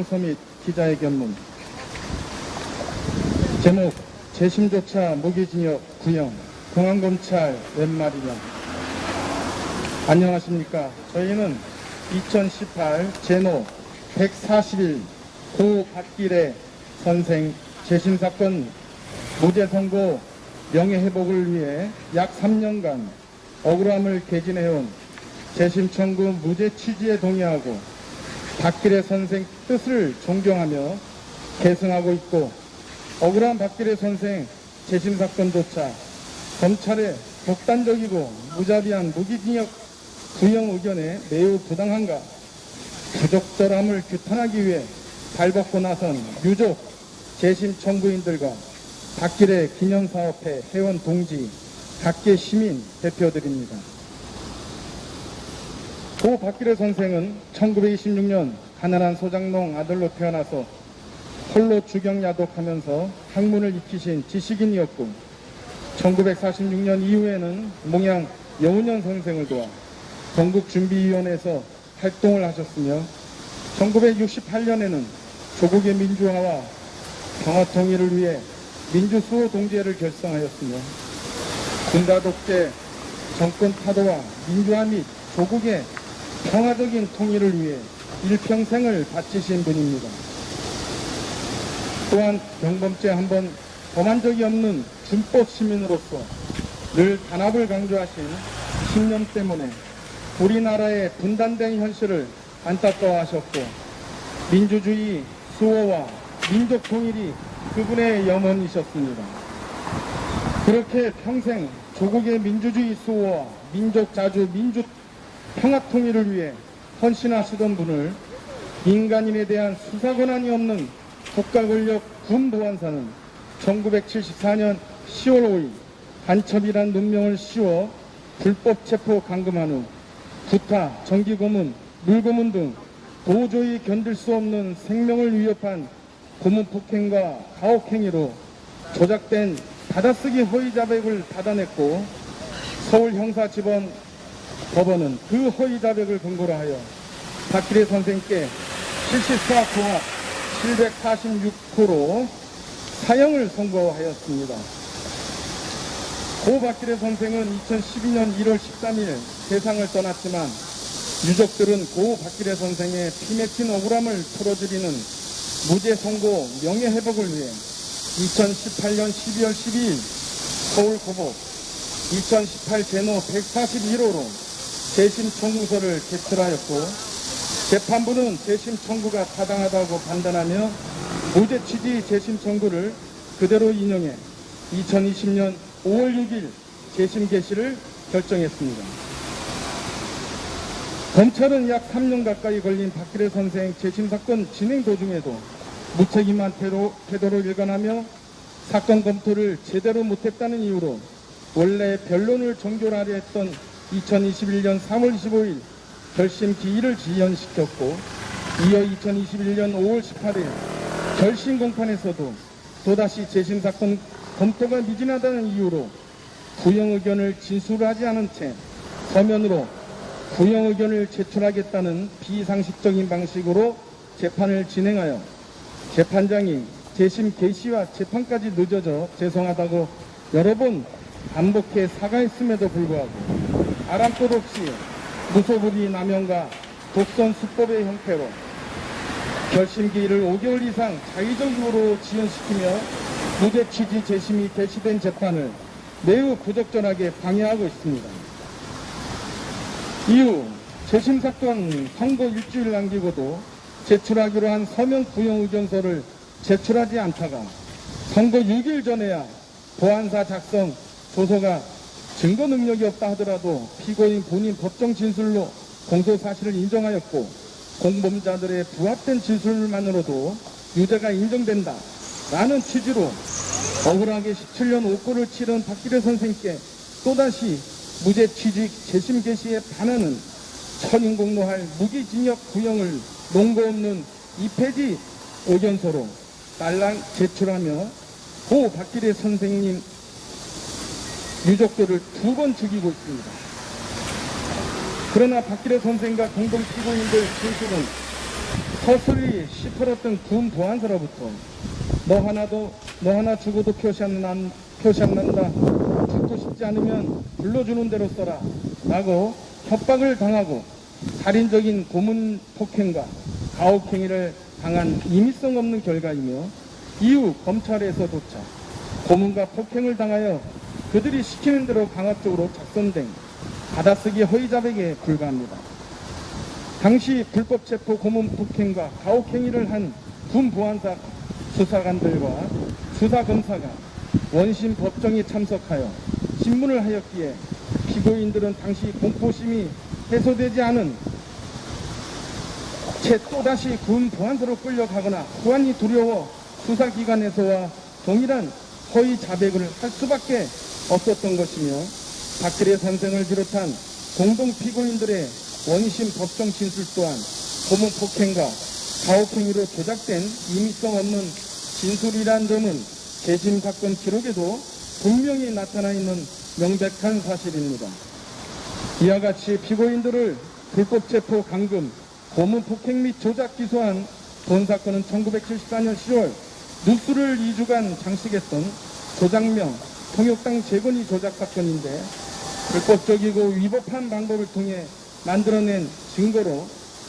공소 및 기자회견문. 제목: 재심조차 무기징역 구형, 공안검찰 웬 말이냐. 안녕하십니까. 저희는 2018 제노 141 고 박길의 선생 재심사건 무죄 선고 명예회복을 위해 약 3년간 억울함을 개진해온 재심 청구 무죄 취지에 동의하고 박길의 선생 뜻을 존경하며 계승하고 있고, 억울한 박길의 선생 재심 사건조차 검찰의 독단적이고 무자비한 무기징역 구형 의견에 매우 부당한가 부적절함을 규탄하기 위해 발벗고 나선 유족 재심 청구인들과 박길의 기념사업회 회원 동지, 각계 시민 대표들입니다. 고 박길의 선생은 1926년 가난한 소장농 아들로 태어나서 홀로 주경야독하면서 학문을 익히신 지식인이었고, 1946년 이후에는 몽양 여운현 선생을 도와 건국준비위원회에서 활동을 하셨으며, 1968년에는 조국의 민주화와 평화통일을 위해 민주수호 동지회를 결성하였으며, 군다독재 정권 타도와 민주화 및 조국의 평화적인 통일을 위해 일평생을 바치신 분입니다. 또한 경범죄 한 번 범한 적이 없는 준법 시민으로서 늘 단합을 강조하신 신념 때문에 우리나라의 분단된 현실을 안타까워하셨고, 민주주의 수호와 민족 통일이 그분의 염원이셨습니다. 그렇게 평생 조국의 민주주의 수호와 민족 자주 민주 평화 통일을 위해 헌신하시던 분을 민간인에 대한 수사 권한이 없는 국가권력 군보안사는 1974년 10월 5일 간첩이란 눈명을 씌워 불법 체포 감금한 후 구타, 정기고문, 물고문 등 도저히 견딜 수 없는 생명을 위협한 고문 폭행과 가혹행위로 조작된 받아쓰기 허위 자백을 받아냈고, 서울형사지법 법원은 그 허위 자백을 근거로 하여 박길의 선생께 실시사고합 746호로 사형을 선고하였습니다. 고 박길의 선생은 2012년 1월 13일 세상을 떠났지만, 유족들은 고 박길의 선생의 피맺힌 억울함을 풀어드리는 무죄 선고 명예회복을 위해 2018년 12월 12일 서울 고법 2018 제노 141호로 재심 청구서를 제출하였고, 재판부는 재심 청구가 타당하다고 판단하며 무죄 취지 재심 청구를 그대로 인용해 2020년 5월 6일 재심 개시를 결정했습니다. 검찰은 약 3년 가까이 걸린 박길의 선생 재심 사건 진행 도중에도 무책임한 태도를 일관하며 사건 검토를 제대로 못했다는 이유로 원래 변론을 종결하려 했던 2021년 3월 25일 결심 기일을 지연시켰고, 이어 2021년 5월 18일 결심 공판에서도 또다시 재심 사건 검토가 미진하다는 이유로 구형 의견을 진술하지 않은 채 서면으로 구형 의견을 제출하겠다는 비상식적인 방식으로 재판을 진행하여 재판장이 재심 개시와 재판까지 늦어져 죄송하다고 여러 번 반복해 사과했음에도 불구하고 아랑곳 없이 무소불위 남용과 독선 수법의 형태로 결심기일을 5개월 이상 자의적으로 지연시키며 무죄 취지 재심이 개시된 재판을 매우 부적절하게 방해하고 있습니다. 이후 재심 사건 선고 일주일 남기고도 제출하기로 한 서면 구형 의견서를 제출하지 않다가 선고 6일 전에야 보안사 작성 조서가 증거 능력이 없다 하더라도 피고인 본인 법정 진술로 공소 사실을 인정하였고, 공범자들의 부합된 진술만으로도 유죄가 인정된다 라는 취지로 억울하게 17년 옥고를 치른 박길의 선생께 또다시 무죄 취직 재심 개시에 반하는 천인공노할 무기징역 구형을 논거 없는 2페이지 의견서로 딸랑 제출하며 고 박길의 선생님 유족들을 2번 죽이고 있습니다. 그러나 박길의 선생과 공동 피고인들 진술은 서슬이 시퍼렇던 군 보안사로부터 너 하나 죽어도 표시 안 난다. 죽고 싶지 않으면 불러주는 대로 써라. 라고 협박을 당하고 살인적인 고문 폭행과 가혹행위를 당한 임의성 없는 결과이며 이후 검찰에서조차 고문과 폭행을 당하여 그들이 시키는 대로 강압적으로 작성된 받아쓰기 허위 자백에 불과합니다. 당시 불법 체포 고문 폭행과 가혹행위를 한 군 보안사 수사관들과 수사검사가 원심 법정에 참석하여 신문을 하였기에 피고인들은 당시 공포심이 해소되지 않은 채 또다시 군 보안소로 끌려가거나 보안이 두려워 수사기관에서와 동일한 허위 자백을 할 수밖에 없었던 것이며 박근혜 선생을 비롯한 공동 피고인들의 원심 법정 진술 또한 고문 폭행과 가혹행위로 조작된 임의성 없는 진술이란 점은 재심 사건 기록에도 분명히 나타나 있는 명백한 사실입니다. 이와 같이 피고인들을 불법 체포, 감금, 고문 폭행 및 조작 기소한 본 사건은 1974년 10월 뉴스를 2주간 장식했던 조장명 통역당 재건이 조작 사건인데 불법적이고 위법한 방법을 통해 만들어낸 증거로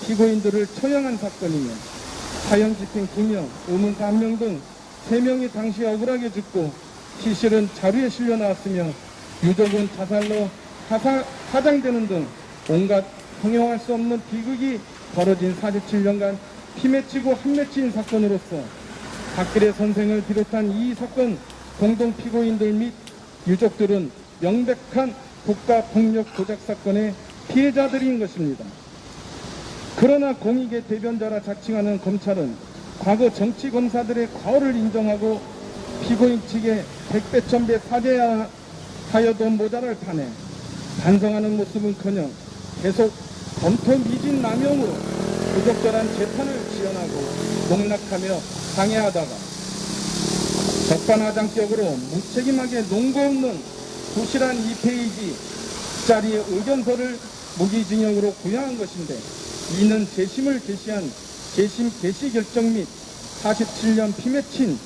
피고인들을 처형한 사건이며 사형 집행 2명, 의문사 1명 등 3명이 당시 억울하게 죽고 시실은 자료에 실려 나왔으며 유족은 자살로 파장되는 등 온갖 형용할 수 없는 비극이 벌어진 47년간 피맺히고 한맺힌 사건으로서 박근혜 선생을 비롯한 이 사건 공동 피고인들 및 유족들은 명백한 국가폭력 조작 사건의 피해자들인 것입니다. 그러나 공익의 대변자라 자칭하는 검찰은 과거 정치검사들의 과오를 인정하고 피고인 측에 백배 천배 사죄하여도 모자랄 판에 반성하는 모습은커녕 계속 검토 미진 남용으로 부적절한 재판을 지연하고 농락하며 방해하다가 적반하장격으로 무책임하게 논거 없는 부실한 2페이지짜리의 의견서를 무기징역으로 구형한 것인데 이는 재심을 개시한 재심 개시 결정 및 47년 피맺힌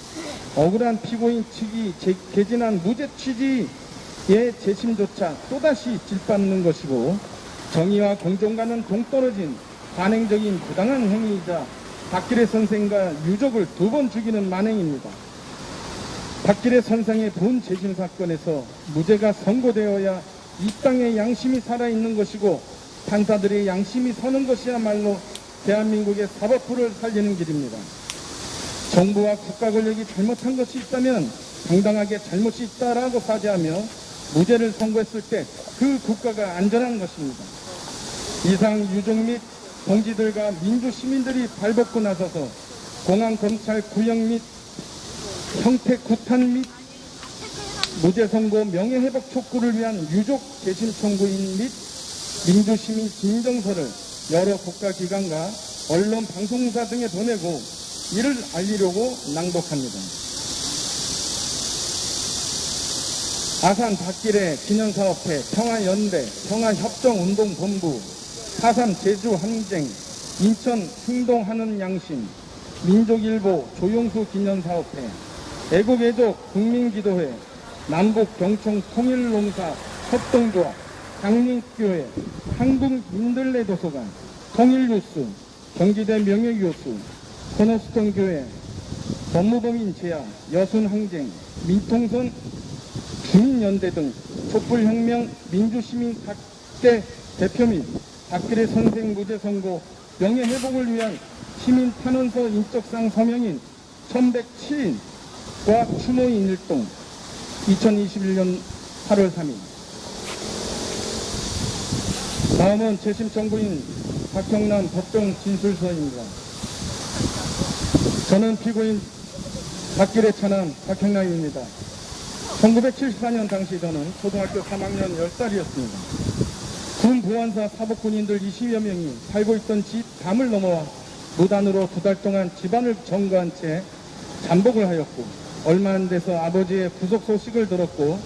억울한 피고인 측이 개진한 무죄 취지의 재심조차 또다시 짓밟는 것이고 정의와 공정과는 동떨어진 관행적인 부당한 행위이자 박길의 선생과 유족을 2번 죽이는 만행입니다. 박길의 선생의 본 재심 사건에서 무죄가 선고되어야 이 땅에 양심이 살아있는 것이고 판사들의 양심이 서는 것이야말로 대한민국의 사법부를 살리는 길입니다. 정부와 국가 권력이 잘못한 것이 있다면 당당하게 잘못이 있다라고 사죄하며 무죄를 선고했을 때 그 국가가 안전한 것입니다. 이상 유족 및 동지들과 민주 시민들이 발벗고 나서서 공안 검찰 구형 및 형태 구탄 및 무죄 선고 명예회복 촉구를 위한 유족 재심 청구인 및 민주시민 진정서를 여러 국가기관과 언론 방송사 등에 보내고 이를 알리려고 낭독합니다. 아산 박길의 기념사업회, 평화연대, 평화협정운동본부, 4.3 제주항쟁, 인천 행동하는 양심, 민족일보 조용수 기념사업회, 애국애족 국민기도회, 남북경청 통일농사 협동조합, 강림교회, 한국민들레도서관, 통일뉴스, 경기대 명예교수, 코너스톤교회, 법무법인 제야, 여순항쟁, 민통선 주민연대 등 촛불혁명 민주시민 각계 대표 및 박근혜 선생 무죄 선고 명예회복을 위한 시민 탄원서 인적상 서명인 1107인과 추모인 일동 2021년 8월 3일. 다음은 재심 청구인 박형남 법정 진술서입니다. 저는 피고인 박길의 차남 박형남입니다. 1974년 당시 저는 초등학교 3학년 10살이었습니다. 군 보안사 사복군인들 20여 명이 살고 있던 집 담을 넘어와 무단으로 2달 동안 집안을 점거한 채 잠복을 하였고 얼마 안 돼서 아버지의 구속 소식을 들었고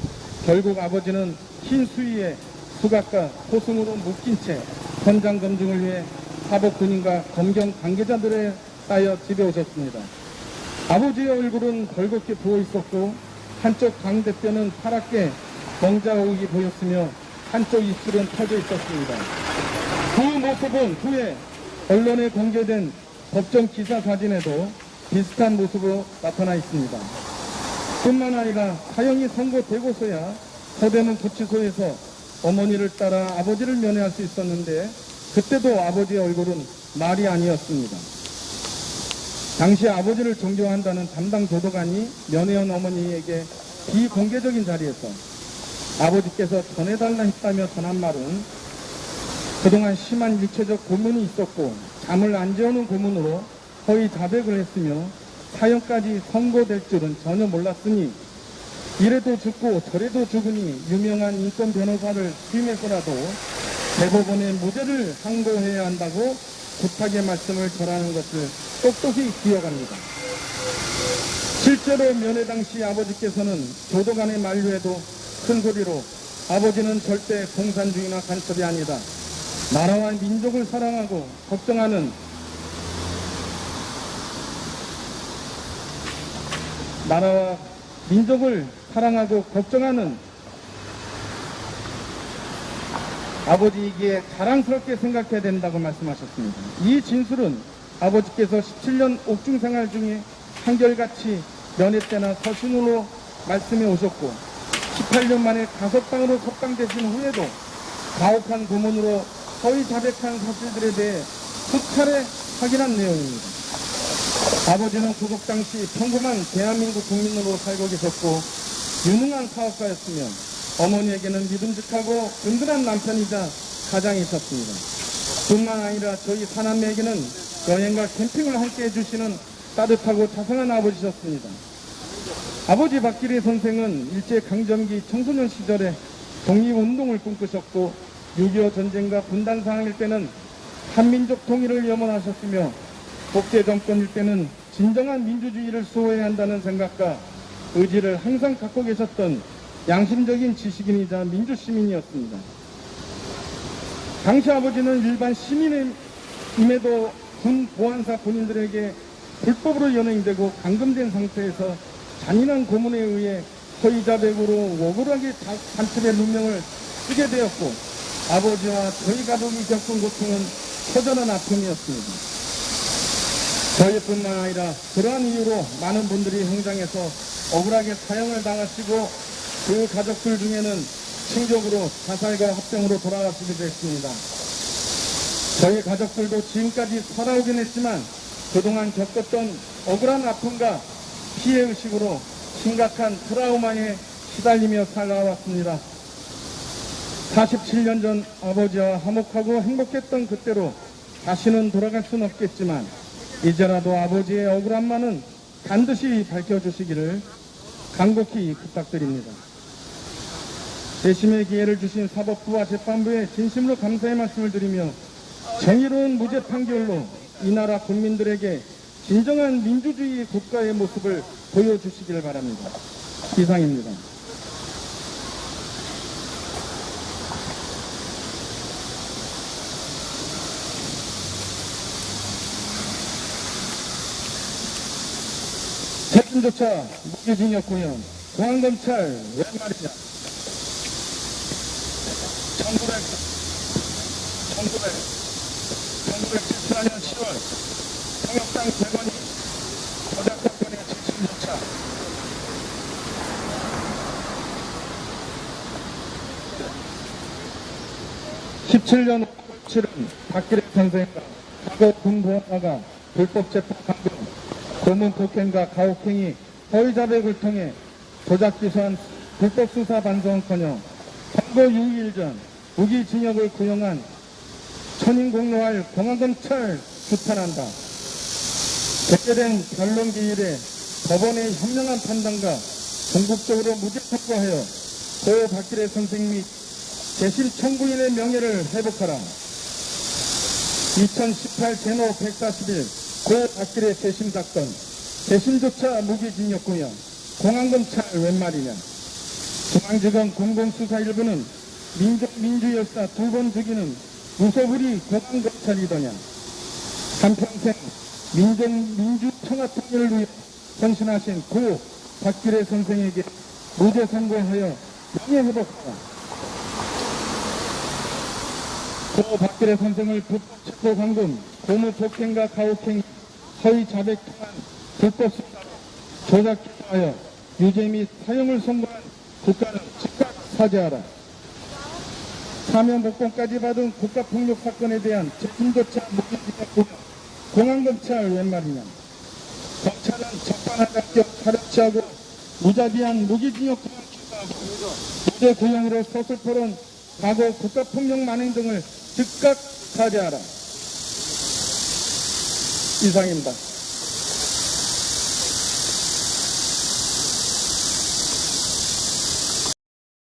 결국 아버지는 흰 수위에 수갑과 포승으로 묶인 채 현장 검증을 위해 사법 군인과 검경 관계자들에 따여 집에 오셨습니다. 아버지의 얼굴은 벌겋게 부어 있었고 한쪽 광대뼈는 파랗게 멍자욱이 보였으며 한쪽 입술은 터져 있었습니다. 그 모습은 후에 언론에 공개된 법정 기사 사진에도 비슷한 모습으로 나타나 있습니다. 뿐만 아니라 사형이 선고되고서야 서대문 구치소에서 어머니를 따라 아버지를 면회할 수 있었는데 그때도 아버지의 얼굴은 말이 아니었습니다. 당시 아버지를 존경한다는 담당 교도관이 면회원 어머니에게 비공개적인 자리에서 아버지께서 전해달라 했다며 전한 말은 그동안 심한 육체적 고문이 있었고 잠을 안 재우는 고문으로 허위 자백을 했으며 사형까지 선고될 줄은 전혀 몰랐으니 이래도 죽고 저래도 죽으니 유명한 인권 변호사를 투임해서라도 대법원에 무죄를 항고해야 한다고 구타의 말씀을 전하는 것을 똑똑히 기억합니다. 실제로 면회 당시 아버지께서는 교도관의 만류에도 큰 소리로 아버지는 절대 공산주의나 간첩이 아니다. 나라와 민족을 사랑하고 걱정하는 나라와 민족을 사랑하고 걱정하는 아버지에게 자랑스럽게 생각해야 된다고 말씀하셨습니다. 이 진술은 아버지께서 17년 옥중 생활 중에 한결같이 면회 때나 서신으로 말씀해 오셨고 18년 만에 가석방으로 석방되신 후에도 가혹한 고문으로 허위 자백한 사실들에 대해 수차례 확인한 내용입니다. 아버지는 구속 당시 평범한 대한민국 국민으로 살고 계셨고 유능한 사업가였으며 어머니에게는 믿음직하고 든든한 남편이자 가장이셨습니다. 뿐만 아니라 저희 사남매에게는 여행과 캠핑을 함께 해주시는 따뜻하고 자상한 아버지셨습니다. 아버지 박기래 선생은 일제강점기 청소년 시절에 독립운동을 꿈꾸셨고 6.25 전쟁과 분단 상황일 때는 한민족 통일을 염원하셨으며 독재정권일 때는 진정한 민주주의를 수호해야 한다는 생각과 의지를 항상 갖고 계셨던 양심적인 지식인이자 민주시민이었습니다. 당시 아버지는 일반 시민임에도 군 보안사 군인들에게 불법으로 연행되고 감금된 상태에서 잔인한 고문에 의해 허위자백으로 억울하게 간첩의 누명을 쓰게 되었고 아버지와 저희 가족이 겪은 고통은 처절한 아픔이었습니다. 저희뿐만 아니라 그러한 이유로 많은 분들이 현장에서 억울하게 사형을 당하시고 그 가족들 중에는 친족으로 자살과 합병으로 돌아가시기도 했습니다. 저희 가족들도 지금까지 살아오긴 했지만 그동안 겪었던 억울한 아픔과 피해의식으로 심각한 트라우마에 시달리며 살아왔습니다. 47년 전 아버지와 화목하고 행복했던 그때로 다시는 돌아갈 수는 없겠지만 이제라도 아버지의 억울함만은 반드시 밝혀주시기를 간곡히 부탁드립니다. 재심의 기회를 주신 사법부와 재판부에 진심으로 감사의 말씀을 드리며 정의로운 무죄 판결로 이 나라 국민들에게 진정한 민주주의 국가의 모습을 보여주시기를 바랍니다. 이상입니다. 책임조차 무기징역구형 공안검찰 왜 말이냐. 1974년 10월 통역당 대건이 조작사건의 책임조차 17년 5월 7일 박기래 선생과 과거 군보안사가 불법 재판 감금, 고문 폭행과 가혹행위, 허위자백을 통해 조작 기소한 불법 수사 반성커녕 선거 6일 전 무기징역을 구형한 천인공로할 공안검찰 규탄한다. 제대된 변론 기일에 법원의 현명한 판단과 전국적으로 무죄 선고하여 고 박기래 선생 및 재심 청구인의 명예를 회복하라. 2018 제노 141 고 박기래 재심 사건, 재심조차 무기징역 구형, 공안검찰 웬 말이냐. 중앙지검 공공수사 일부는 민족 민주 역사 2번 죽이는 무소불위 공안검찰이더냐. 한평생 민주 평화 통일을 위해 헌신하신 고 박규래 선생에게 무죄 선고하여 명예회복하라. 고 박규래 선생을 불법 체포 감금, 고무 폭행과 가혹행, 허위 자백 통한 불법 수사로 조작 기소하여 유죄 및 사형을 선고한 국가는 즉각 사죄하라. 사면복권까지 받은 국가폭력 사건에 대한 재심조차 무기징역구형, 공안검찰 웬 말이냐. 검찰은 적반하장 격 가르치하고 무자비한 무기징역구형 취소하고 무죄 구형으로 서슬퍼런 과거 국가폭력 만행 등을 즉각 사죄하라. 이상입니다.